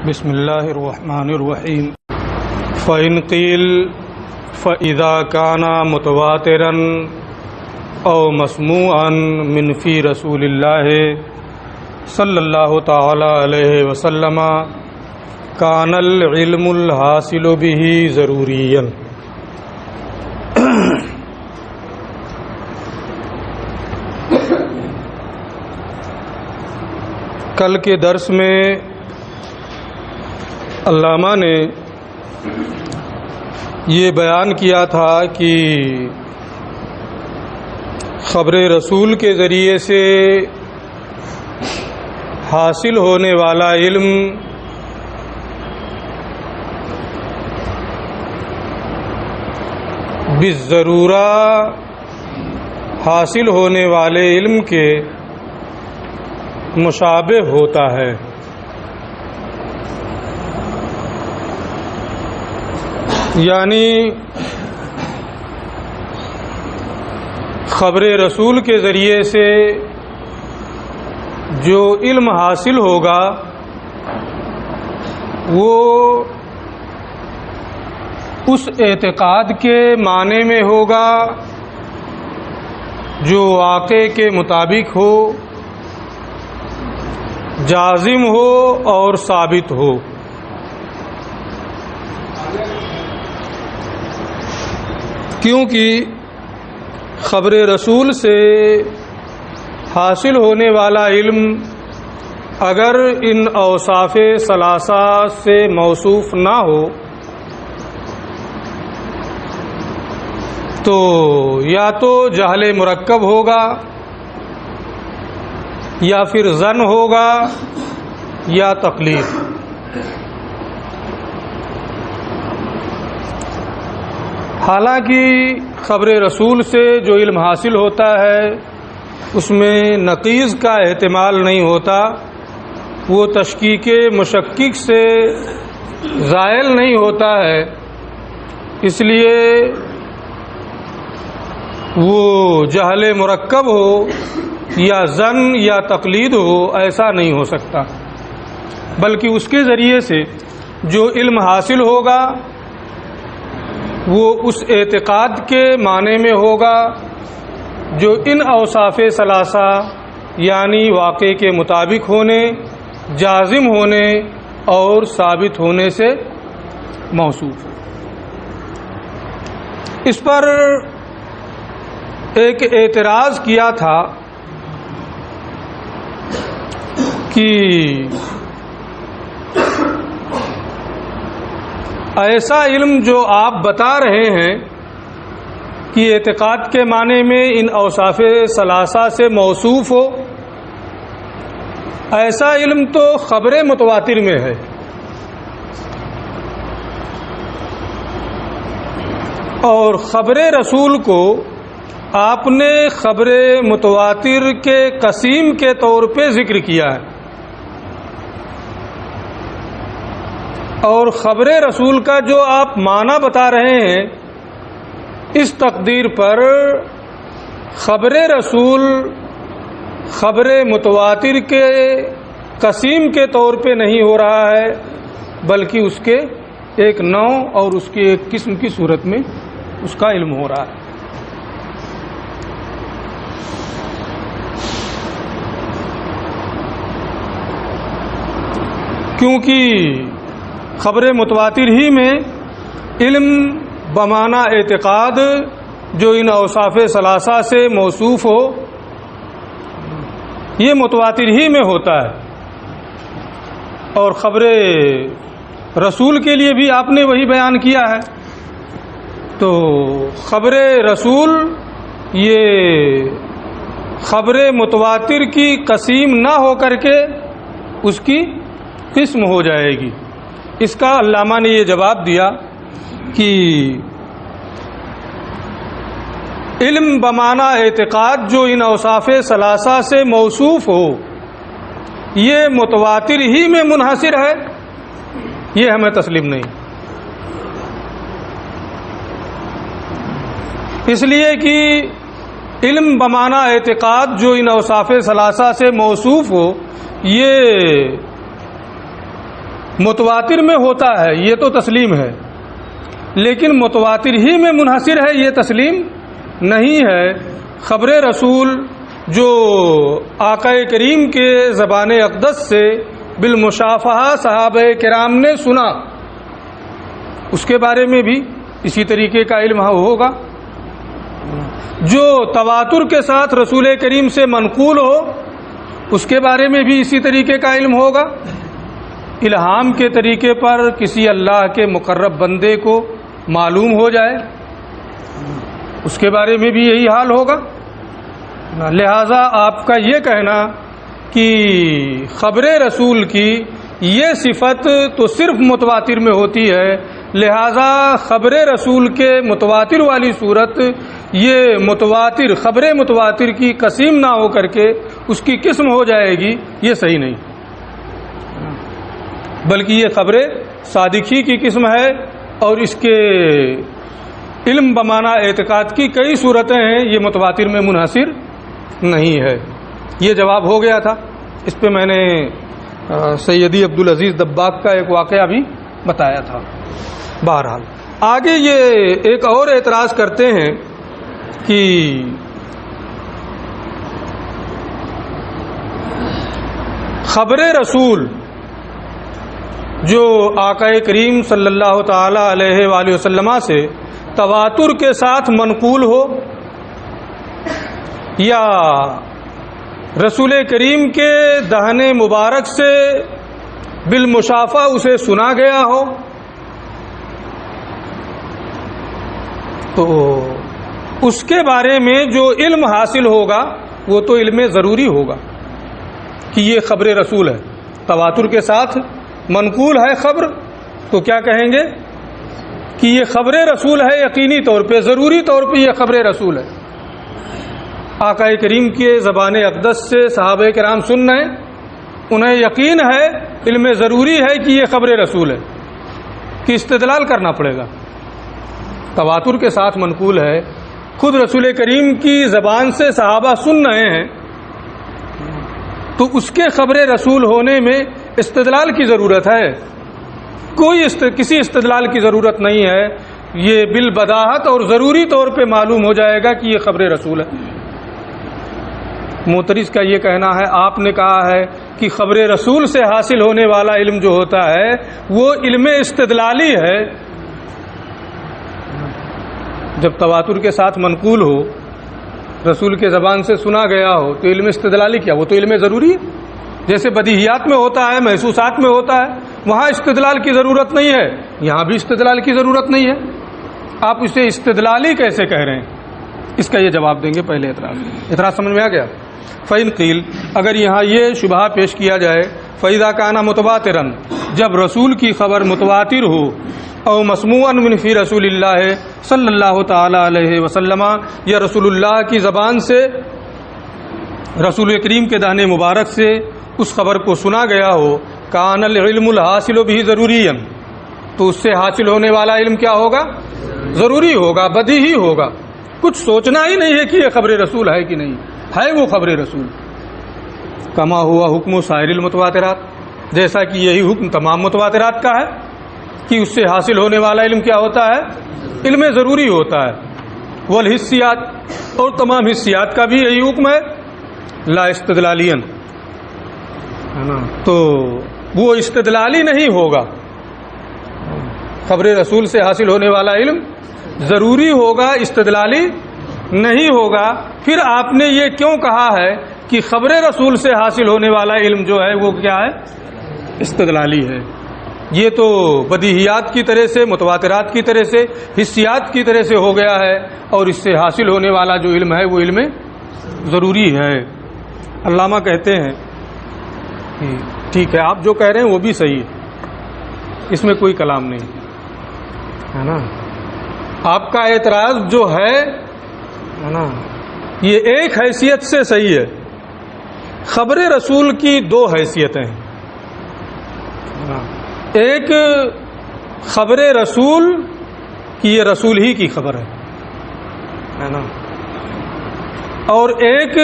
بسم اللہ الرحمن الرحیم فإن قیل فإذا كان متواترا او مسموعا من فی رسول اللہ صلی اللہ تعالی علیہ وسلم کان العلم الحاصل به ضروریا۔ کل کے درس میں علامہ نے یہ بیان کیا تھا کہ خبر رسول کے ذریعے سے حاصل ہونے والا علم بالضرورہ حاصل ہونے والے علم کے مشابہ ہوتا ہے، یعنی خبر رسول کے ذریعے سے جو علم حاصل ہوگا وہ اس اعتقاد کے معنی میں ہوگا جو واقع کے مطابق ہو، جازم ہو اور ثابت ہو۔ کیونکہ خبر رسول سے حاصل ہونے والا علم اگر ان اوصاف ثلاثہ سے موصوف نہ ہو تو یا تو جہل مرکب ہوگا، یا پھر ظن ہوگا، یا تقلید۔ حالانکہ خبر رسول سے جو علم حاصل ہوتا ہے اس میں نقیض کا احتمال نہیں ہوتا، وہ تشکیک مشکک سے زائل نہیں ہوتا ہے، اس لیے وہ جہل مرکب ہو یا ظن یا تقلید ہو ایسا نہیں ہو سکتا، بلکہ اس کے ذریعے سے جو علم حاصل ہوگا وہ اس اعتقاد کے معنی میں ہوگا جو ان اوصاف ثلاثہ یعنی واقع کے مطابق ہونے، جازم ہونے اور ثابت ہونے سے موصوف ہے۔ اس پر ایک اعتراض کیا تھا کہ ایسا علم جو آپ بتا رہے ہیں کہ اعتقاد کے معنی میں ان اوصاف ثلاثہ سے موصوف ہو، ایسا علم تو خبر متواتر میں ہے، اور خبر رسول کو آپ نے خبر متواتر کے قسیم کے طور پہ ذکر کیا ہے، اور خبر رسول کا جو آپ معنی بتا رہے ہیں اس تقدیر پر خبر رسول خبر متواتر کے قسیم کے طور پہ نہیں ہو رہا ہے، بلکہ اس کے ایک نوع اور اس کے ایک قسم کی صورت میں اس کا علم ہو رہا ہے۔ کیونکہ خبر متواتر ہی میں علم بمعنی اعتقاد جو ان اوصاف ثلاثہ سے موصوف ہو یہ متواتر ہی میں ہوتا ہے، اور خبر رسول کے لیے بھی آپ نے وہی بیان کیا ہے۔ تو خبر رسول یہ خبر متواتر کی قسیم نہ ہو کر کے اس کی قسم ہو جائے گی۔ اس کا علامہ نے یہ جواب دیا کہ علم بمعنی اعتقاد جو ان اوصاف ثلاثہ سے موصوف ہو یہ متواتر ہی میں منحصر ہے، یہ ہمیں تسلیم نہیں، اس لیے کہ علم بمعنی اعتقاد جو ان اوصاف ثلاثہ سے موصوف ہو یہ متواتر میں ہوتا ہے یہ تو تسلیم ہے، لیکن متواتر ہی میں منحصر ہے یہ تسلیم نہیں ہے۔ خبر رسول جو آقا کریم کے زبان اقدس سے بالمشافہہ صحابہ کرام نے سنا، اس کے بارے میں بھی اسی طریقے کا علم ہوگا۔ جو تواتر کے ساتھ رسول کریم سے منقول ہو، اس کے بارے میں بھی اسی طریقے کا علم ہوگا۔ الہام کے طریقے پر کسی اللہ کے مقرب بندے کو معلوم ہو جائے، اس کے بارے میں بھی یہی حال ہوگا۔ لہذا آپ کا یہ کہنا کہ خبر رسول کی یہ صفت تو صرف متواتر میں ہوتی ہے، لہذا خبر رسول کے متواتر والی صورت یہ متواتر خبر متواتر کی قسم نہ ہو کر کے اس کی قسم ہو جائے گی، یہ صحیح نہیں، بلکہ یہ خبر صادقی کی قسم ہے، اور اس کے علم بمعنی اعتقاد کی کئی صورتیں ہیں، یہ متواتر میں منحصر نہیں ہے۔ یہ جواب ہو گیا تھا، اس پہ میں نے سیدی عبدالعزیز دباغ کا ایک واقعہ بھی بتایا تھا۔ بہرحال آگے یہ ایک اور اعتراض کرتے ہیں کہ خبر رسول جو آقا کریم صلی اللہ تعالی علیہ وآلہ وسلم سے تواتر کے ساتھ منقول ہو، یا رسول کریم کے دہن مبارک سے بالمشافہ اسے سنا گیا ہو، تو اس کے بارے میں جو علم حاصل ہوگا وہ تو علم ضروری ہوگا کہ یہ خبر رسول ہے، تواتر کے ساتھ منقول ہے خبر، تو کیا کہیں گے کہ یہ خبر رسول ہے، یقینی طور پہ ضروری طور پہ یہ خبر رسول ہے۔ آقا کریم کے زبان اقدس سے صحابہ کرام سن رہے ہیں، انہیں یقین ہے، علم ضروری ہے کہ یہ خبر رسول ہے، کہ استدلال کرنا پڑے گا، تواتر کے ساتھ منقول ہے، خود رسول کریم کی زبان سے صحابہ سن رہے ہیں، تو اس کے خبر رسول ہونے میں استدلال کی ضرورت ہے، کسی استدلال کی ضرورت نہیں ہے، یہ بالبداہت اور ضروری طور پہ معلوم ہو جائے گا کہ یہ خبر رسول ہے۔ معترض کا یہ کہنا ہے، آپ نے کہا ہے کہ خبر رسول سے حاصل ہونے والا علم جو ہوتا ہے وہ علم استدلالی ہے، جب تواتر کے ساتھ منقول ہو، رسول کے زبان سے سنا گیا ہو، تو علم استدلالی کیا؟ وہ تو علم ضروری ہے، جیسے بدیہیات میں ہوتا ہے، محسوسات میں ہوتا ہے، وہاں استدلال کی ضرورت نہیں ہے، یہاں بھی استدلال کی ضرورت نہیں ہے، آپ اسے استدلالی کیسے کہہ رہے ہیں؟ اس کا یہ جواب دیں گے۔ پہلے اعتراض سمجھ میں آ گیا؟ فَإِن قِيلَ، اگر یہاں یہ شبہہ پیش کیا جائے، فَإِذَا كَانَ مُتَوَاتِرًا، جب رسول کی خبر متواتر ہو، او مسموعاً من فی رسول اللہ صلی اللہ تعالی علیہ وسلم، یا رسول اللہ کی زبان سے رسول کریم کے دہن مبارک سے اس خبر کو سنا گیا ہو، کان العلم الحاصل به ضروریًا، تو اس سے حاصل ہونے والا علم کیا ہوگا؟ ضروری ہوگا، بدیہی ہوگا، کچھ سوچنا ہی نہیں ہے کہ یہ خبر رسول ہے کہ نہیں ہے، وہ خبر رسول۔ کما ہوا حکم سائر المتواترات، جیسا کہ یہی حکم تمام متواترات کا ہے کہ اس سے حاصل ہونے والا علم کیا ہوتا ہے؟ علم ضروری ہوتا ہے۔ والحسیات، اور تمام حسیات کا بھی یہی حکم ہے، لا استدلالین، تو وہ استدلالی نہیں ہوگا، خبر رسول سے حاصل ہونے والا علم ضروری ہوگا، استدلالی نہیں ہوگا۔ پھر آپ نے یہ کیوں کہا ہے کہ خبر رسول سے حاصل ہونے والا علم جو ہے وہ کیا ہے؟ استدلالی ہے۔ یہ تو بدیہیات کی طرح سے، متواترات کی طرح سے، حسیات کی طرح سے ہو گیا ہے، اور اس سے حاصل ہونے والا جو علم ہے وہ علم ضروری ہے۔ علامہ کہتے ہیں ٹھیک ہے، آپ جو کہہ رہے ہیں وہ بھی صحیح ہے، اس میں کوئی کلام نہیں ہے نا۔ آپ کا اعتراض جو ہے نا، یہ ایک حیثیت سے صحیح ہے۔ خبر رسول کی دو حیثیتیں ہیں، ایک خبر رسول کہ یہ رسول ہی کی خبر ہے نا، اور ایک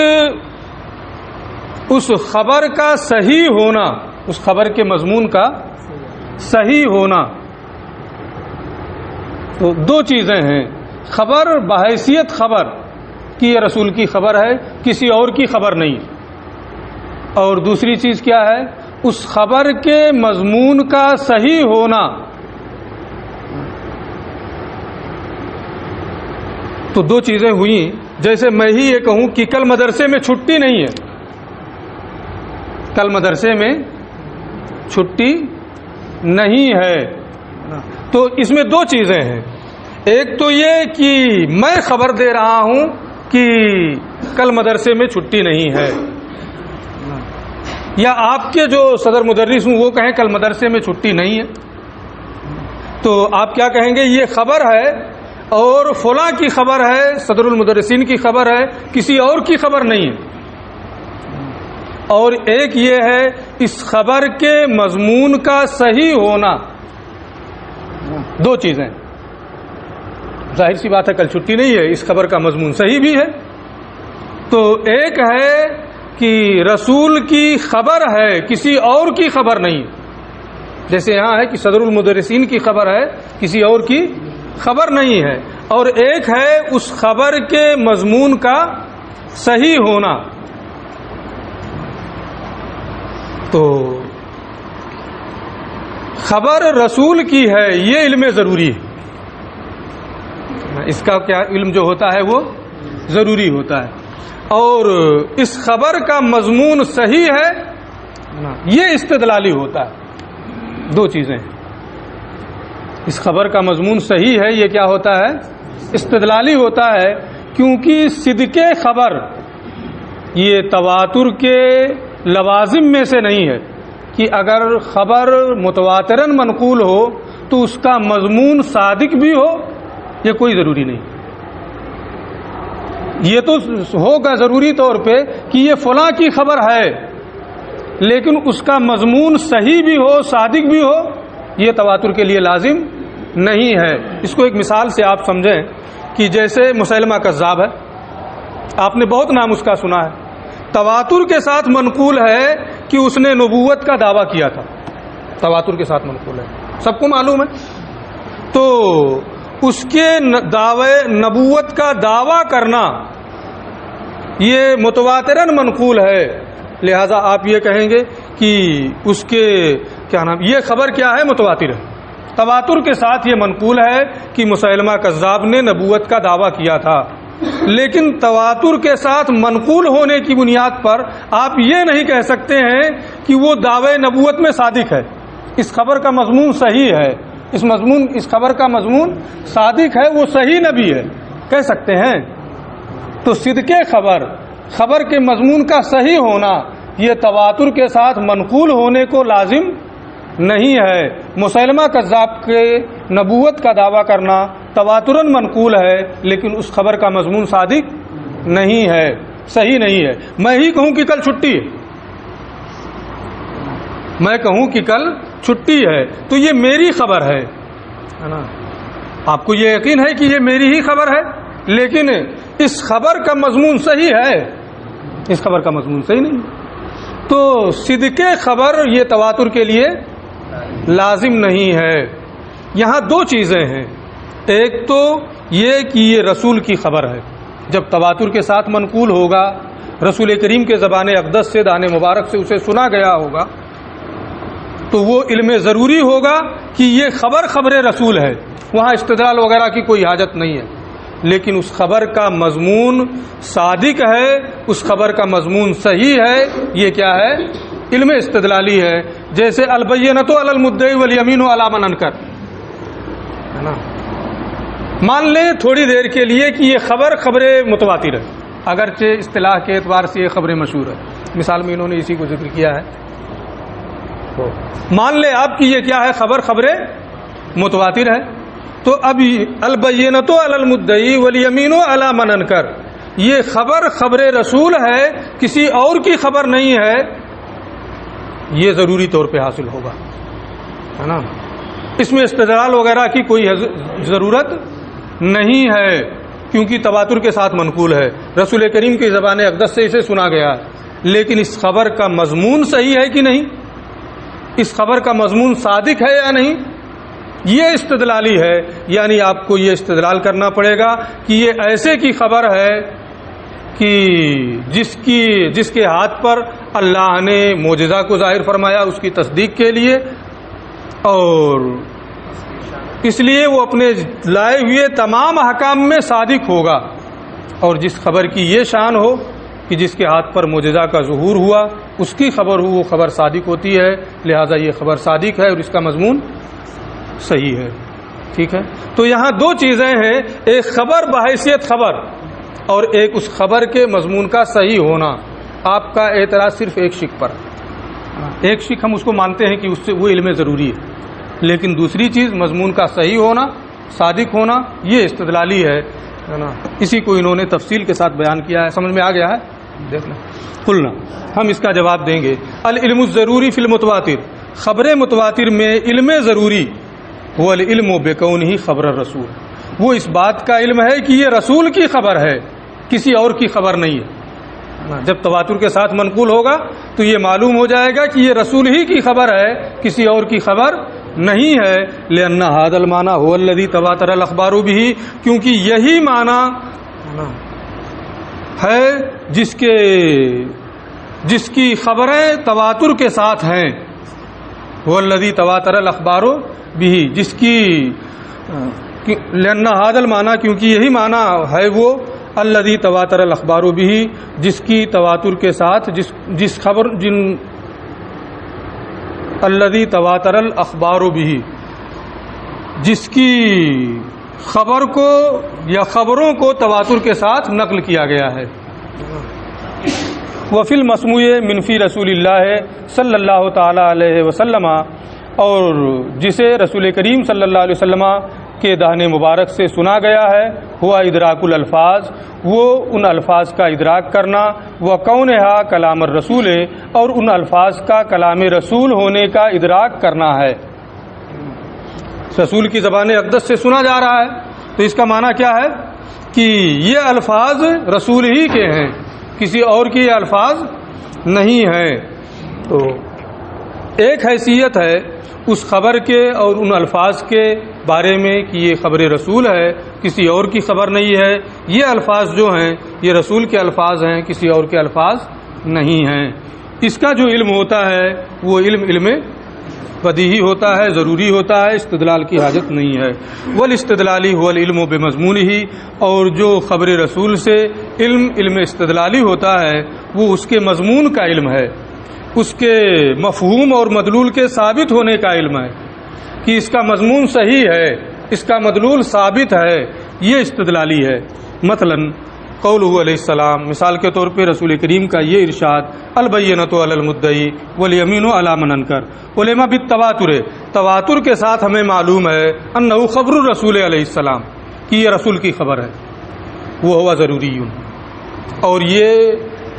اس خبر کا صحیح ہونا، اس خبر کے مضمون کا صحیح ہونا. تو دو چیزیں ہیں، خبر بحیثیت خبر کہ یہ رسول کی خبر ہے، کسی اور کی خبر نہیں، اور دوسری چیز کیا ہے، اس خبر کے مضمون کا صحیح ہونا. تو دو چیزیں ہوئیں. جیسے میں ہی یہ کہوں کہ کل مدرسے میں چھٹی نہیں ہے، کل مدرسے میں چھٹی نہیں ہے، تو اس میں دو چیزیں ہیں. ایک تو یہ کہ میں خبر دے رہا ہوں کہ کل مدرسے میں چھٹی نہیں ہے، یا آپ کے جو صدر مدرس ہوں وہ کہیں کل مدرسے میں چھٹی نہیں ہے، تو آپ کیا کہیں گے، یہ خبر ہے اور فلاں کی خبر ہے، صدر المدرسین کی خبر ہے، کسی اور کی خبر نہیں ہے. اور ایک یہ ہے اس خبر کے مضمون کا صحیح ہونا. دو چیزیں. ظاہر سی بات ہے کل چھٹی نہیں ہے، اس خبر کا مضمون صحیح بھی ہے. تو ایک ہے کہ رسول کی خبر ہے، کسی اور کی خبر نہیں، جیسے یہاں ہے کہ صدر المدرسین کی خبر ہے، کسی اور کی خبر نہیں ہے. اور ایک ہے اس خبر کے مضمون کا صحیح ہونا. تو خبر رسول کی ہے یہ علم ضروری ہے، اس کا کیا علم جو ہوتا ہے وہ ضروری ہوتا ہے. اور اس خبر کا مضمون صحیح ہے یہ استدلالی ہوتا ہے. دو چیزیں ہیں، اس خبر کا مضمون صحیح ہے یہ کیا ہوتا ہے، استدلالی ہوتا ہے. کیونکہ صدق خبر یہ تواتر کے لوازم میں سے نہیں ہے کہ اگر خبر متواتراً منقول ہو تو اس کا مضمون صادق بھی ہو، یہ کوئی ضروری نہیں. یہ تو ہوگا ضروری طور پہ کہ یہ فلاں کی خبر ہے، لیکن اس کا مضمون صحیح بھی ہو، صادق بھی ہو، یہ تواتر کے لیے لازم نہیں ہے. اس کو ایک مثال سے آپ سمجھیں کہ جیسے مسیلمہ کذاب ہے، آپ نے بہت نام اس کا سنا ہے، تواتر کے ساتھ منقول ہے کہ اس نے نبوت کا دعویٰ کیا تھا، تواتر کے ساتھ منقول ہے، سب کو معلوم ہے. تو اس کے دعوے نبوت کا دعویٰ کرنا یہ متواتراً منقول ہے، لہذا آپ یہ کہیں گے کہ اس کے کیا نام، یہ خبر کیا ہے، متواتر ہے، تواتر کے ساتھ یہ منقول ہے کہ مسیلمہ کذاب نے نبوت کا دعویٰ کیا تھا. لیکن تواتر کے ساتھ منقول ہونے کی بنیاد پر آپ یہ نہیں کہہ سکتے ہیں کہ وہ دعوے نبوت میں صادق ہے، اس خبر کا مضمون صحیح ہے، اس خبر کا مضمون صادق ہے، وہ صحیح نبی ہے، کہہ سکتے ہیں. تو صدق خبر کے مضمون کا صحیح ہونا یہ تواتر کے ساتھ منقول ہونے کو لازم نہیں ہے. مسیلمہ کذاب کے نبوت کا دعویٰ کرنا تواتراً منقول ہے، لیکن اس خبر کا مضمون صادق نہیں ہے، صحیح نہیں ہے. میں ہی کہوں کہ کل چھٹی ہے، میں کہوں کہ کل چھٹی ہے تو یہ میری خبر ہے نا، آپ کو یہ یقین ہے کہ یہ میری ہی خبر ہے، لیکن اس خبر کا مضمون صحیح ہے، اس خبر کا مضمون صحیح نہیں. تو صدق خبر یہ تواتر کے لیے لازم نہیں ہے. یہاں دو چیزیں ہیں، ایک تو یہ کہ یہ رسول کی خبر ہے، جب تواتر کے ساتھ منقول ہوگا، رسول کریم کے زبان اقدس سے دانے مبارک سے اسے سنا گیا ہوگا، تو وہ علم ضروری ہوگا کہ یہ خبر رسول ہے، وہاں استدلال وغیرہ کی کوئی حاجت نہیں ہے. لیکن اس خبر کا مضمون صادق ہے، اس خبر کا مضمون صحیح ہے، یہ کیا ہے، علم استدلالی ہے. جیسے البینۃ علی المدعی والیمین علی من انکر، ہے نا. مان لیں تھوڑی دیر کے لیے کہ یہ خبر متواتر ہے، اگرچہ اصطلاح کے اعتبار سے یہ خبر مشہور ہے، مثال میں انہوں نے اسی کو ذکر کیا ہے. مان لیں آپ کی یہ کیا ہے، خبر متواتر ہے. تو اب البینۃ علی المدعی والیمین علی من انکر، یہ خبر رسول ہے، کسی اور کی خبر نہیں ہے، یہ ضروری طور پہ حاصل ہوگا، ہے نا. اس میں استدلال وغیرہ کی کوئی ضرورت نہیں ہے، کیونکہ تواتر کے ساتھ منقول ہے، رسول کریم کی زبان اقدس سے اسے سنا گیا ہے. لیکن اس خبر کا مضمون صحیح ہے کہ نہیں، اس خبر کا مضمون صادق ہے یا نہیں، یہ استدلالی ہے، یعنی آپ کو یہ استدلال کرنا پڑے گا کہ یہ ایسے کی خبر ہے کہ جس کے ہاتھ پر اللہ نے معجزہ کو ظاہر فرمایا اس کی تصدیق کے لیے، اور اس لیے وہ اپنے لائے ہوئے تمام احکام میں صادق ہوگا، اور جس خبر کی یہ شان ہو کہ جس کے ہاتھ پر معجزہ کا ظہور ہوا اس کی خبر ہو، وہ خبر صادق ہوتی ہے، لہذا یہ خبر صادق ہے اور اس کا مضمون صحیح ہے. ٹھیک ہے، تو یہاں دو چیزیں ہیں، ایک خبر بحیثیت خبر اور ایک اس خبر کے مضمون کا صحیح ہونا. آپ کا اعتراض صرف ایک شق پر، ایک شق ہم اس کو مانتے ہیں کہ اس سے وہ علم ضروری ہے، لیکن دوسری چیز مضمون کا صحیح ہونا، صادق ہونا، یہ استدلالی ہے نا. اسی کو انہوں نے تفصیل کے ساتھ بیان کیا ہے. سمجھ میں آ گیا ہے؟ دیکھ لیں. قلنا، ہم اس کا جواب دیں گے. العلم الضروری فی المتواتر، خبر متواتر میں علم ضروری هو العلم بکونہ خبر الرسول، وہ اس بات کا علم ہے کہ یہ رسول کی خبر ہے، کسی اور کی خبر نہیں ہے. جب تواتر کے ساتھ منقول ہوگا تو یہ معلوم ہو جائے گا کہ یہ رسول ہی کی خبر ہے، کسی اور کی خبر نہیں ہے. لأن هذا المعنى هو الذي تواتر الاخبار به، کیونکہ یہی معنی ہے جس کی خبریں تواتر کے ساتھ ہیں. هو الذي تواتر الاخبار به، جس کی لأن هذا المعنى، کیونکہ یہی معنی ہے وہ الذي تواتر الاخبار به، جس کی تواتر کے ساتھ جس خبر الذي تواتر الاخبار به، جس کی خبر کو یا خبروں کو تواتر کے ساتھ نقل کیا گیا ہے. وفی المسموع من فی رسول اللہ صلی اللہ تعالی علیہ وسلم، اور جسے رسول کریم صلی اللہ علیہ وسلم کے دہن مبارک سے سنا گیا ہے، ہوا ادراک الالفاظ، وہ ان الفاظ کا ادراک کرنا، وہ کونہا کلام الرسول، اور ان الفاظ کا کلام رسول ہونے کا ادراک کرنا ہے. رسول کی زبان اقدس سے سنا جا رہا ہے تو اس کا معنی کیا ہے کہ یہ الفاظ رسول ہی کے ہیں، کسی اور کی یہ الفاظ نہیں ہیں. تو ایک حیثیت ہے اس خبر کے اور ان الفاظ کے بارے میں کہ یہ خبر رسول ہے، کسی اور کی خبر نہیں ہے. یہ الفاظ جو ہیں یہ رسول کے الفاظ ہیں، کسی اور کے الفاظ نہیں ہیں. اس کا جو علم ہوتا ہے وہ علم بدیہی ہوتا ہے، ضروری ہوتا ہے، استدلال کی حاجت نہیں ہے. والاستدلالی هو العلم بمضمونہ، اور جو خبر رسول سے علم استدلالی ہوتا ہے وہ اس کے مضمون کا علم ہے، اس کے مفہوم اور مدلول کے ثابت ہونے کا علم ہے کہ اس کا مضمون صحیح ہے، اس کا مدلول ثابت ہے، یہ استدلالی ہے. مثلا قولہ علیہ السلام، مثال کے طور پہ رسول کریم کا یہ ارشاد، البینۃ علی المدعی والیمین علی من انکر. علماء بالتواتر، تواتر کے ساتھ ہمیں معلوم ہے انہ خبر الرسول علیہ السلام، کہ یہ رسول کی خبر ہے. وہ ہوا ضروری، اور یہ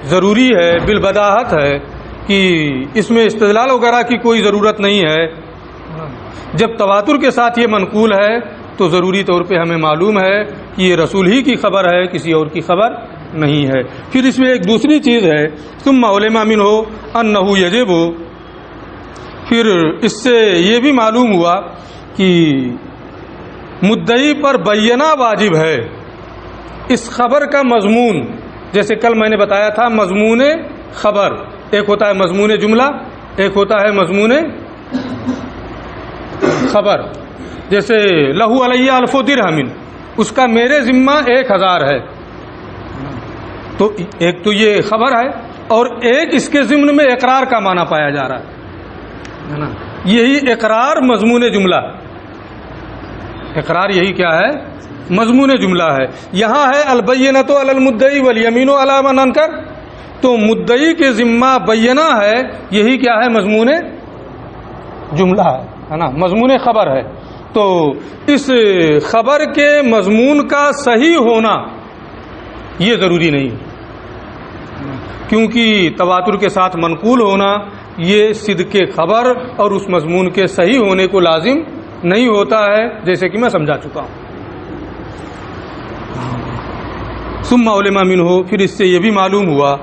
ضروری ہے، بالبداہت ہے کہ اس میں استدلال وغیرہ کی کوئی ضرورت نہیں ہے. جب تواتر کے ساتھ یہ منقول ہے تو ضروری طور پہ ہمیں معلوم ہے کہ یہ رسول ہی کی خبر ہے، کسی اور کی خبر نہیں ہے. پھر اس میں ایک دوسری چیز ہے، ثم علم منہ انہ یجب، پھر اس سے یہ بھی معلوم ہوا کہ مدعی پر بیانہ واجب ہے اس خبر کا مضمون. جیسے کل میں نے بتایا تھا مضمون خبر، ایک ہوتا ہے مضمون جملہ، ایک ہوتا ہے مضمون خبر. جیسے لہو علیہ الف درہم، اس کا میرے ذمہ 1000 ہے، تو ایک تو یہ خبر ہے، اور ایک اس کے ضمن میں اقرار کا معنی پایا جا رہا ہے نا. یہی اقرار مضمون جملہ، اقرار یہی کیا ہے؟ مضمون جملہ ہے. یہاں ہے البینۃ علی المدعی والیمین علی من انکر، تو مدعی کے ذمہ بینہ ہے، یہی کیا ہے؟ مضمون جملہ ہے نا، مضمون خبر ہے. تو اس خبر کے مضمون کا صحیح ہونا یہ ضروری نہیں، کیونکہ تواتر کے ساتھ منقول ہونا یہ صدق خبر اور اس مضمون کے صحیح ہونے کو لازم نہیں ہوتا ہے، جیسے کہ میں سمجھا چکا ہوں. ثم علم منہ، پھر اس سے یہ بھی معلوم ہوا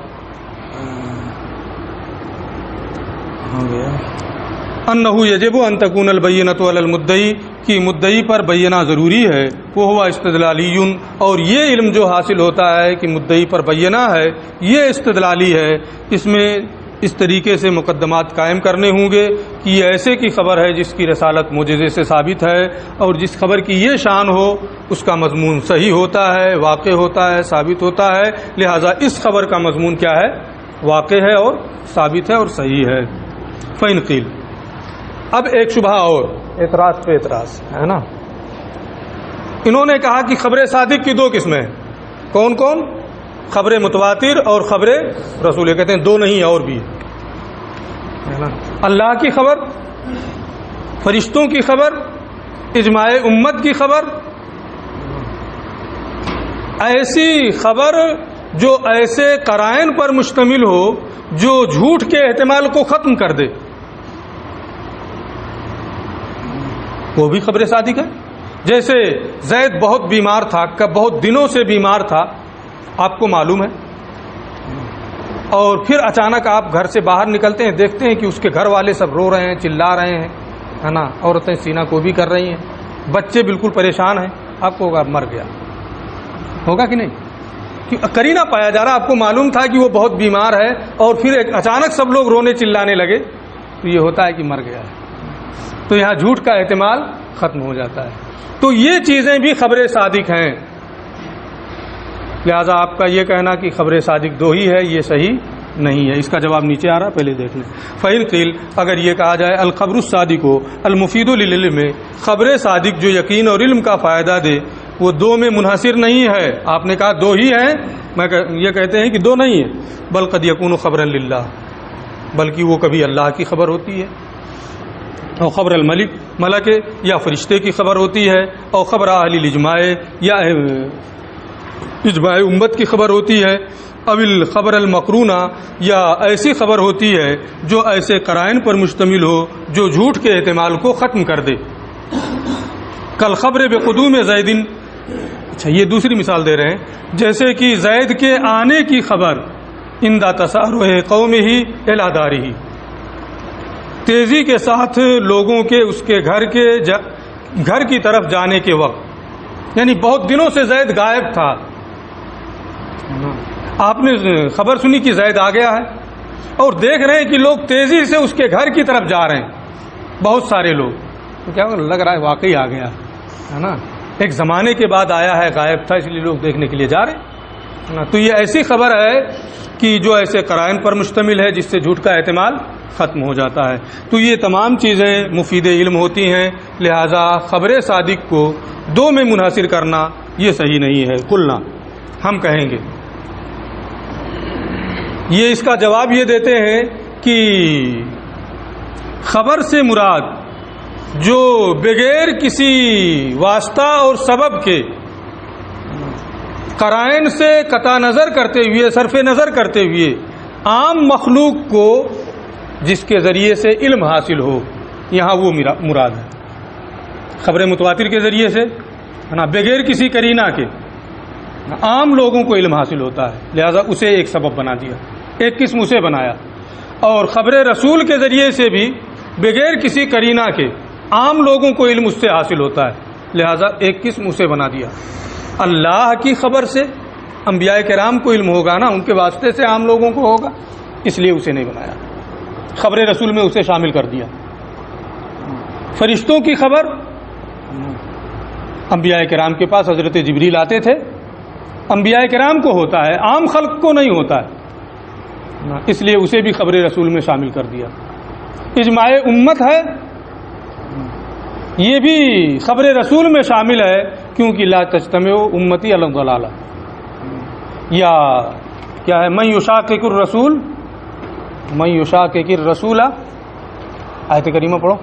انہو یجب ان تکون البینۃ علی المدعی کہ مدعی پر بینہ ضروری ہے، وہ ہوا استدلالی، اور یہ علم جو حاصل ہوتا ہے کہ مدعی پر بینہ ہے یہ استدلالی ہے، اس میں اس طریقے سے مقدمات قائم کرنے ہوں گے کہ یہ ایسے کی خبر ہے جس کی رسالت معجزے سے ثابت ہے، اور جس خبر کی یہ شان ہو اس کا مضمون صحیح ہوتا ہے، واقع ہوتا ہے، ثابت ہوتا ہے، لہذا اس خبر کا مضمون کیا ہے؟ واقع ہے اور ثابت ہے اور صحیح ہے۔ فإن قیل، اب ایک شبہ اور، اعتراض پہ اعتراض ہے نا۔ انہوں نے کہا کہ خبر صادق کی دو قسمیں ہیں، کون کون؟ خبر متواتر اور خبر رسول، کہتے ہیں دو نہیں اور بھی ہے نا۔ اللہ کی خبر، فرشتوں کی خبر، اجماع امت کی خبر، ایسی خبر جو ایسے قرائن پر مشتمل ہو جو جھوٹ کے احتمال کو ختم کر دے، وہ بھی خبر صادق ہے۔ جیسے زید بہت بیمار تھا، بہت دنوں سے بیمار تھا، آپ کو معلوم ہے، اور پھر اچانک آپ گھر سے باہر نکلتے ہیں، دیکھتے ہیں کہ اس کے گھر والے سب رو رہے ہیں، چلا رہے ہیں، ہے نا، عورتیں سینہ کوبی کر رہی ہیں، بچے بالکل پریشان ہیں، آپ کو ہوگا مر گیا، ہوگا کہ نہیں؟ قرینہ پایا جا رہا، آپ کو معلوم تھا کہ وہ بہت بیمار ہے، اور پھر اچانک سب لوگ رونے چلانے لگے، تو یہ ہوتا ہے کہ مر گیا ہے، تو یہاں جھوٹ کا احتمال ختم ہو جاتا ہے۔ تو یہ چیزیں بھی خبر صادق ہیں، لہذا آپ کا یہ کہنا کہ خبر صادق دو ہی ہے یہ صحیح نہیں ہے۔ اس کا جواب نیچے آ رہا، پہلے دیکھ لیں۔ فإن قیل، اگر یہ کہا جائے الخبر الصادق المفید للعلم، خبر صادق جو یقین اور علم کا فائدہ دے، وہ دو میں منحصر نہیں ہے۔ آپ نے کہا دو ہی ہیں، یہ کہتے ہیں کہ دو نہیں ہے، بل قد یکون خبرا للہ، بلکہ وہ کبھی اللہ کی خبر ہوتی ہے، اور خبر الملک، ملک یا فرشتے کی خبر ہوتی ہے، اور خبر اہل الاجماع یا اجماع امت کی خبر ہوتی ہے، اول خبر المقرونہ یا ایسی خبر ہوتی ہے جو ایسے قرائن پر مشتمل ہو جو جھوٹ کے احتمال کو ختم کر دے، کل خبر بقدوم زید۔ اچھا، یہ دوسری مثال دے رہے ہیں، جیسے کہ زید کے آنے کی خبر عند تسارع قومہ الی دارہ، تیزی کے ساتھ لوگوں کے اس کے گھر کی طرف جانے کے وقت، یعنی بہت دنوں سے زید غائب تھا، آپ نے خبر سنی کہ زید آ گیا ہے، اور دیکھ رہے ہیں کہ لوگ تیزی سے اس کے گھر کی طرف جا رہے ہیں، بہت سارے لوگ، تو کیا لگ رہا ہے واقعی آ گیا ہے نا، ایک زمانے کے بعد آیا ہے، غائب تھا اس لیے لوگ دیکھنے کے لیے جا رہے ہیں، تو یہ ایسی خبر ہے کہ جو ایسے قرائن پر مشتمل ہے جس سے جھوٹ کا احتمال ختم ہو جاتا ہے۔ تو یہ تمام چیزیں مفید علم ہوتی ہیں، لہذا خبر صادق کو دو میں منحصر کرنا یہ صحیح نہیں ہے۔ قلنا، ہم کہیں گے، یہ اس کا جواب یہ دیتے ہیں کہ خبر سے مراد جو بغیر کسی واسطہ اور سبب کے قرائن سے قطع نظر کرتے ہوئے، صرف نظر کرتے ہوئے عام مخلوق کو جس کے ذریعے سے علم حاصل ہو، یہاں وہ مراد ہے۔ خبر متواتر کے ذریعے سے ہے نا، بغیر کسی قرینہ کے عام لوگوں کو علم حاصل ہوتا ہے، لہذا اسے ایک سبب بنا دیا، ایک قسم اسے بنایا۔ اور خبر رسول کے ذریعے سے بھی بغیر کسی قرینہ کے عام لوگوں کو علم اس سے حاصل ہوتا ہے، لہذا ایک قسم اسے بنا دیا۔ اللہ کی خبر سے انبیاء کرام کو علم ہوگا نا، ان کے واسطے سے عام لوگوں کو ہوگا، اس لیے اسے نہیں بنایا، خبر رسول میں اسے شامل کر دیا۔ فرشتوں کی خبر، انبیاء کرام کے پاس حضرت جبریل آتے تھے، انبیاء کرام کو ہوتا ہے، عام خلق کو نہیں ہوتا ہے، اس لیے اسے بھی خبر رسول میں شامل کر دیا۔ اجماع امت ہے، یہ بھی خبر رسول میں شامل ہے، کیونکہ لا تجتمع امتی علی الضلالہ، یا کیا ہے، من یشاقق الرسول، من یشاقق الرسول، آیت کریمہ پڑھو،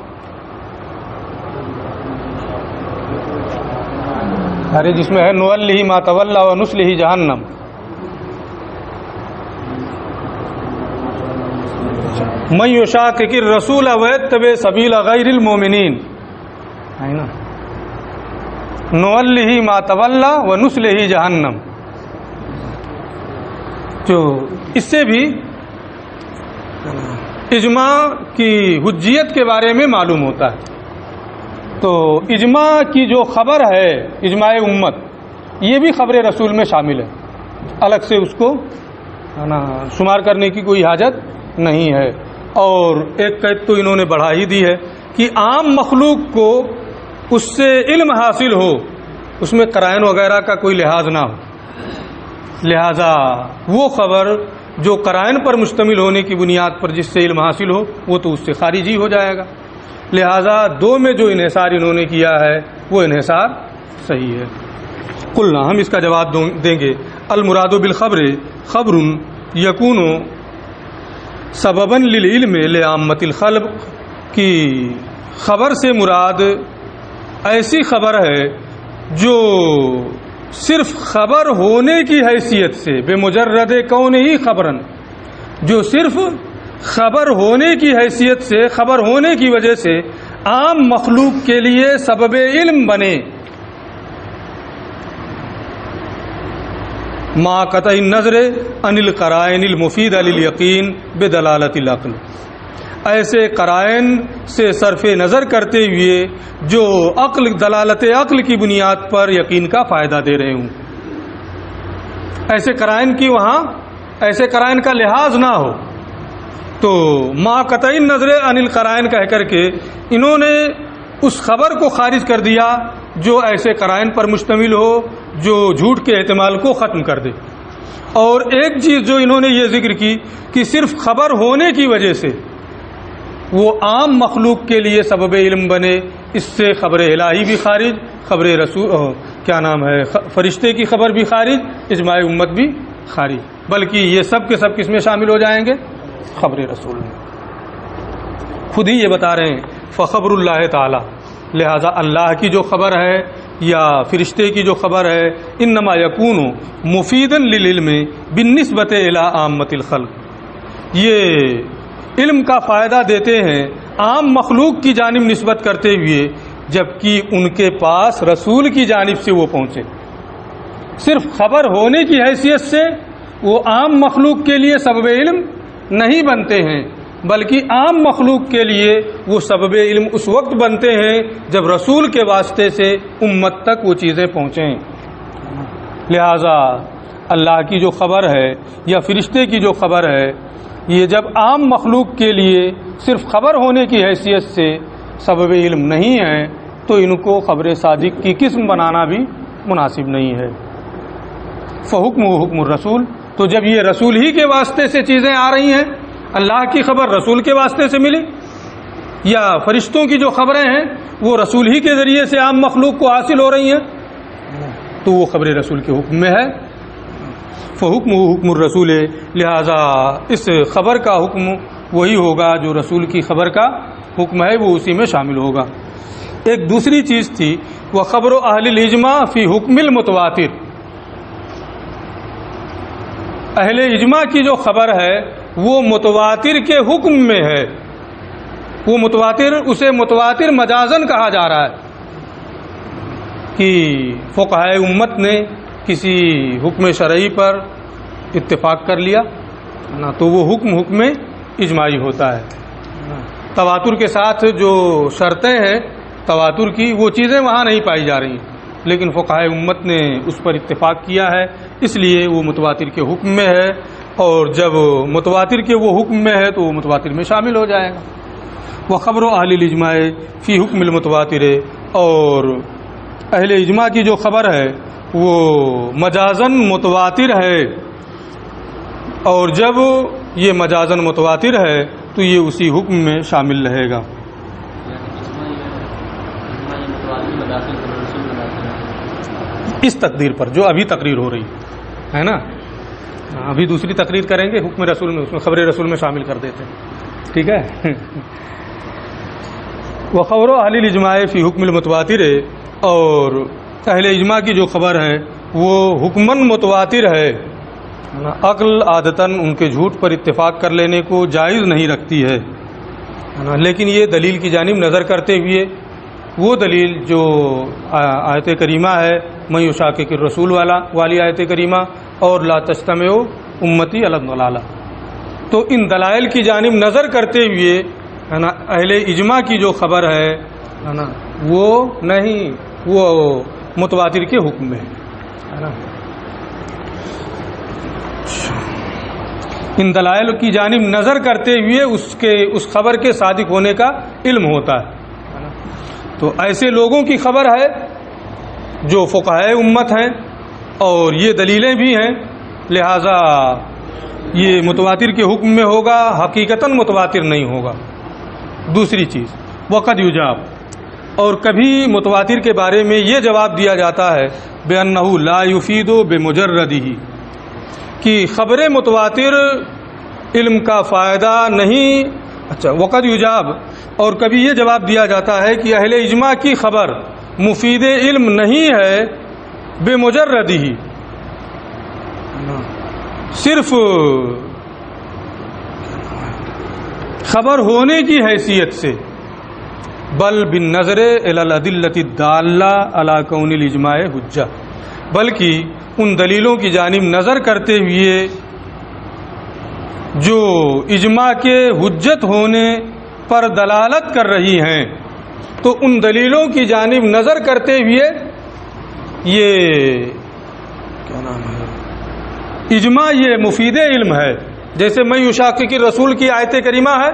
ارے جس میں ہے نولہ ما تولی ونصلہ جہنم، من یشاقق الرسول ویتبع سبیل غیر المؤمنین، ہے نا، نولہ ما تولی ونصلہ جہنم۔ تو اس سے بھی اجماع کی حجیت کے بارے میں معلوم ہوتا ہے۔ تو اجماع کی جو خبر ہے، اجماع امت، یہ بھی خبر رسول میں شامل ہے، الگ سے اس کو شمار کرنے کی کوئی حاجت نہیں ہے۔ اور ایک قید تو انہوں نے بڑھا ہی دی ہے کہ عام مخلوق کو اس سے علم حاصل ہو، اس میں قرائن وغیرہ کا کوئی لحاظ نہ ہو، لہذا وہ خبر جو قرائن پر مشتمل ہونے کی بنیاد پر جس سے علم حاصل ہو وہ تو اس سے خارج ہی ہو جائے گا۔ لہذا دو میں جو انحصار انہوں نے کیا ہے وہ انحصار صحیح ہے۔ قلنا، ہم اس کا جواب دیں گے، المراد بالخبر خبر یکون سببا للعلم لعامۃ الخلق، کی خبر سے مراد ایسی خبر ہے جو صرف خبر ہونے کی حیثیت سے، بمجرد کون ہی خبرن، جو صرف خبر ہونے کی حیثیت سے، خبر ہونے کی وجہ سے عام مخلوق کے لیے سبب علم بنے، ما قطع النظر عن القرائن المفیدہ للیقین بدلالۃ العقل، ایسے قرائن سے صرف نظر کرتے ہوئے جو عقل، دلالت عقل کی بنیاد پر یقین کا فائدہ دے رہے ہوں، ایسے قرائن کی وہاں ایسے قرائن کا لحاظ نہ ہو۔ تو ما قطع النظر عن القرائن کہہ کر کے انہوں نے اس خبر کو خارج کر دیا جو ایسے قرائن پر مشتمل ہو جو جھوٹ کے احتمال کو ختم کر دے۔ اور ایک چیز جو انہوں نے یہ ذکر کی کہ صرف خبر ہونے کی وجہ سے وہ عام مخلوق کے لیے سبب علم بنے، اس سے خبر الہی بھی خارج، خبر رسول فرشتے کی خبر بھی خارج، اجماع امت بھی خارج، بلکہ یہ سب کے سب کس میں شامل ہو جائیں گے؟ خبر رسول میں۔ خود ہی یہ بتا رہے ہیں فخبر اللہ تعالی، لہذا اللہ کی جو خبر ہے یا فرشتے کی جو خبر ہے، انما یکون مفیدا للعلم بالنسبت الی عامۃ الخلق، یہ علم کا فائدہ دیتے ہیں عام مخلوق کی جانب نسبت کرتے ہوئے، جبکہ ان کے پاس رسول کی جانب سے وہ پہنچے۔ صرف خبر ہونے کی حیثیت سے وہ عام مخلوق کے لیے سبب علم نہیں بنتے ہیں، بلکہ عام مخلوق کے لیے وہ سبب علم اس وقت بنتے ہیں جب رسول کے واسطے سے امت تک وہ چیزیں پہنچیں۔ لہذا اللہ کی جو خبر ہے یا فرشتے کی جو خبر ہے، یہ جب عام مخلوق کے لیے صرف خبر ہونے کی حیثیت سے سبب علم نہیں ہے تو ان کو خبر صادق کی قسم بنانا بھی مناسب نہیں ہے۔ فحکم و حکم الرسول، تو جب یہ رسول ہی کے واسطے سے چیزیں آ رہی ہیں، اللہ کی خبر رسول کے واسطے سے ملی، یا فرشتوں کی جو خبریں ہیں وہ رسول ہی کے ذریعے سے عام مخلوق کو حاصل ہو رہی ہیں، تو وہ خبر رسول کے حکم میں ہے۔ فحکم حکم الرسول، لہذا اس خبر کا حکم وہی ہوگا جو رسول کی خبر کا حکم ہے، وہ اسی میں شامل ہوگا۔ ایک دوسری چیز تھی وہ خبر اہل الاجماع فی حکم المتواتر، اہل اجماع کی جو خبر ہے وہ متواتر کے حکم میں ہے، وہ متواتر، اسے متواتر مجازن کہا جا رہا ہے کہ فقہائے امت نے کسی حکم شرعی پر اتفاق کر لیا نا، تو وہ حکم اجماعی ہوتا ہے۔ تواتر کے ساتھ جو شرطیں ہیں تواتر کی، وہ چیزیں وہاں نہیں پائی جا رہی، لیکن فقہائے امت نے اس پر اتفاق کیا ہے، اس لیے وہ متواتر کے حکم میں ہے، اور جب متواتر کے وہ حکم میں ہے تو وہ متواتر میں شامل ہو جائے گا۔ وہ خبر اہل الاجماع فی حکم المتواتر، اور اہل اجماع کی جو خبر ہے وہ مجازن متواتر ہے، اور جب یہ مجازن متواتر ہے تو یہ اسی حکم میں شامل رہے گا۔ اس تقدیر پر جو ابھی تقریر ہو رہی ہے نا، ابھی دوسری تقریر کریں گے حکم رسول میں، اس میں خبر رسول میں شامل کر دیتے ہیں، ٹھیک ہے۔ وہ خبر اہل الاجماع فی حکم المتواتر، اور اہل اجماع کی جو خبر ہے وہ حکمن متواتر ہے، عقل عادتاً ان کے جھوٹ پر اتفاق کر لینے کو جائز نہیں رکھتی ہے، لیکن یہ دلیل کی جانب نظر کرتے ہوئے وہ دلیل جو آیت کریمہ ہے من یشاقق الرسول والی آیت کریمہ، اور لا تجتمع امتی علی الضلالہ، تو ان دلائل کی جانب نظر کرتے ہوئے ہے نا اہل اجماع کی جو خبر ہے نا وہ نہیں، وہ متواتر کے حکم میں ہے نا۔ ان دلائل کی جانب نظر کرتے ہوئے اس خبر کے صادق ہونے کا علم ہوتا ہے۔ تو ایسے لوگوں کی خبر ہے جو فقہائے امت ہیں اور یہ دلیلیں بھی ہیں، لہذا یہ متواتر کے حکم میں ہوگا، حقیقتاً متواتر نہیں ہوگا۔ دوسری چیز وقد یجاب، اور کبھی متواتر کے بارے میں یہ جواب دیا جاتا ہے بأنہ لا یفید بمجردہ، کہ خبر متواتر علم کا فائدہ نہیں۔ اچھا، وقد یجاب، اور کبھی یہ جواب دیا جاتا ہے کہ اہل اجماع کی خبر مفید علم نہیں ہے بمجردہ، صرف خبر ہونے کی حیثیت سے، بل بالنظر الی الادلۃ الدالہ علی کون الاجماع حجہ، بلکہ ان دلیلوں کی جانب نظر کرتے ہوئے جو اجماع کے حجت ہونے پر دلالت کر رہی ہیں، تو ان دلیلوں کی جانب نظر کرتے ہوئے یہ کیا نام ہے اجماع یہ مفید علم ہے۔ جیسے میں یشاقق الرسول کی آیت کریمہ ہے،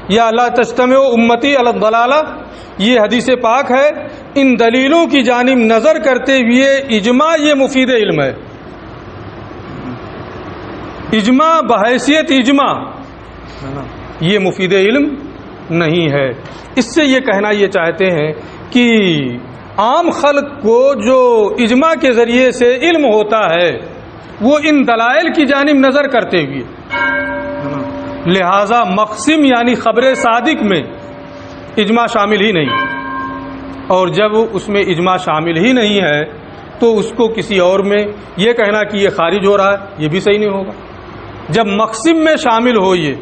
یا لا تجتمع امتی علی الضلالہ، یہ حدیث پاک ہے۔ ان دلیلوں کی جانب نظر کرتے ہوئے اجماع یہ مفید علم ہے۔ اجماع بحیثیت اجماع یہ مفید علم نہیں ہے۔ اس سے یہ کہنا یہ چاہتے ہیں کہ عام خلق کو جو اجماع کے ذریعے سے علم ہوتا ہے وہ ان دلائل کی جانب نظر کرتے ہوئے، لہذا مقسم یعنی خبر صادق میں اجماع شامل ہی نہیں، اور جب اس میں اجماع شامل ہی نہیں ہے تو اس کو کسی اور میں یہ کہنا کہ یہ خارج ہو رہا ہے یہ بھی صحیح نہیں ہوگا۔ جب مقسم میں شامل ہو یہ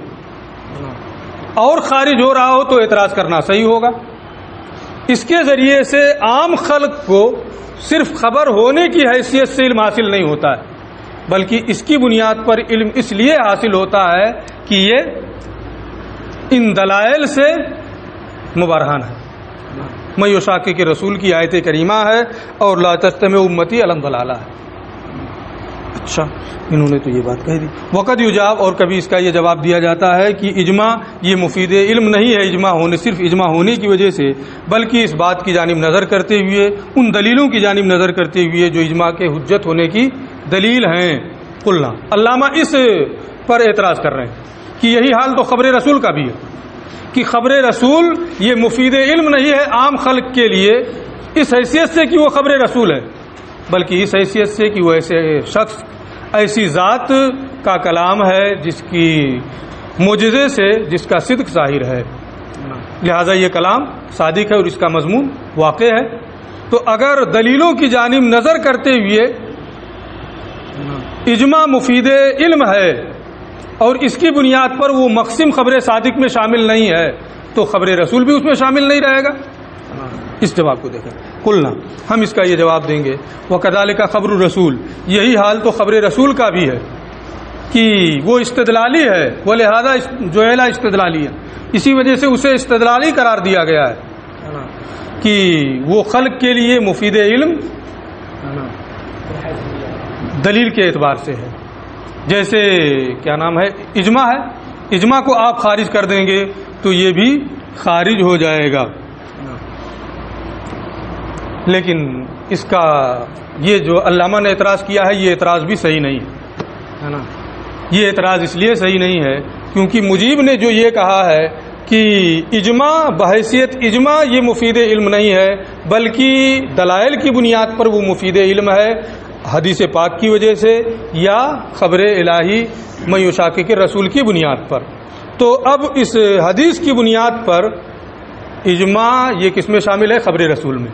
اور خارج ہو رہا ہو تو اعتراض کرنا صحیح ہوگا۔ اس کے ذریعے سے عام خلق کو صرف خبر ہونے کی حیثیت سے علم حاصل نہیں ہوتا ہے، بلکہ اس کی بنیاد پر علم اس لیے حاصل ہوتا ہے کہ یہ ان دلائل سے مبرہن ہے۔ میں یشاقق رسول کی آیت کریمہ ہے اور لا تجتمع امتی علی الضلالہ ہے۔ اچھا، انہوں نے تو یہ بات کہہ دی۔ وقد یجاب، اور کبھی اس کا یہ جواب دیا جاتا ہے کہ اجماع یہ مفید علم نہیں ہے، اجماع ہونے صرف اجماع ہونے کی وجہ سے، بلکہ اس بات کی جانب نظر کرتے ہوئے، ان دلیلوں کی جانب نظر کرتے ہوئے جو اجماع کے حجت ہونے کی دلیل ہیں۔ قلنا، علامہ اس پر اعتراض کر رہے ہیں کہ یہی حال تو خبر رسول کا بھی ہے، کہ خبر رسول یہ مفید علم نہیں ہے عام خلق کے لیے اس حیثیت سے کہ وہ خبر رسول ہے، بلکہ اس حیثیت سے کہ وہ ایسے شخص، ایسی ذات کا کلام ہے جس کی معجزے سے جس کا صدق ظاہر ہے، لہذا یہ کلام صادق ہے اور اس کا مضمون واقع ہے۔ تو اگر دلیلوں کی جانب نظر کرتے ہوئے اجماع مفید علم ہے اور اس کی بنیاد پر وہ مقسم خبر صادق میں شامل نہیں ہے تو خبر رسول بھی اس میں شامل نہیں رہے گا۔ اس جواب کو دیکھیں، قلنا، ہم اس کا یہ جواب دیں گے وکذالک خبر الرسول، یہی حال تو خبر رسول کا بھی ہے کہ وہ استدلالی ہے، وہ لہذا جوہلا استدلالی ہے، اسی وجہ سے اسے استدلالی قرار دیا گیا ہے کہ وہ خلق کے لیے مفید علم دلیل کے اعتبار سے ہے۔ جیسے کیا نام ہے اجماع ہے، اجماع کو آپ خارج کر دیں گے تو یہ بھی خارج ہو جائے گا، لیکن اس کا یہ جو علامہ نے اعتراض کیا ہے یہ اعتراض بھی صحیح نہیں ہے نا۔ یہ اعتراض اس لیے صحیح نہیں ہے کیونکہ مجیب نے جو یہ کہا ہے کہ اجماع بحیثیت اجماع یہ مفید علم نہیں ہے بلکہ دلائل کی بنیاد پر وہ مفید علم ہے، حدیث پاک کی وجہ سے یا خبر الہی میں یشاقق رسول کی بنیاد پر۔ تو اب اس حدیث کی بنیاد پر اجماع یہ کس میں شامل ہے؟ خبر رسول میں،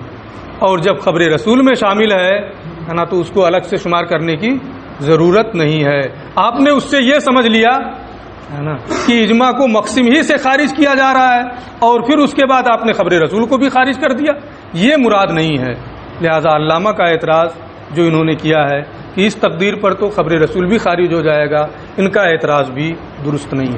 اور جب خبر رسول میں شامل ہے نا تو اس کو الگ سے شمار کرنے کی ضرورت نہیں ہے۔ آپ نے اس سے یہ سمجھ لیا ہے نا کہ اجماع کو مقسم ہی سے خارج کیا جا رہا ہے اور پھر اس کے بعد آپ نے خبر رسول کو بھی خارج کر دیا، یہ مراد نہیں ہے۔ لہذا علامہ کا اعتراض جو انہوں نے کیا ہے کہ اس تقدیر پر تو خبر رسول بھی خارج ہو جائے گا، ان کا اعتراض بھی درست نہیں ہے۔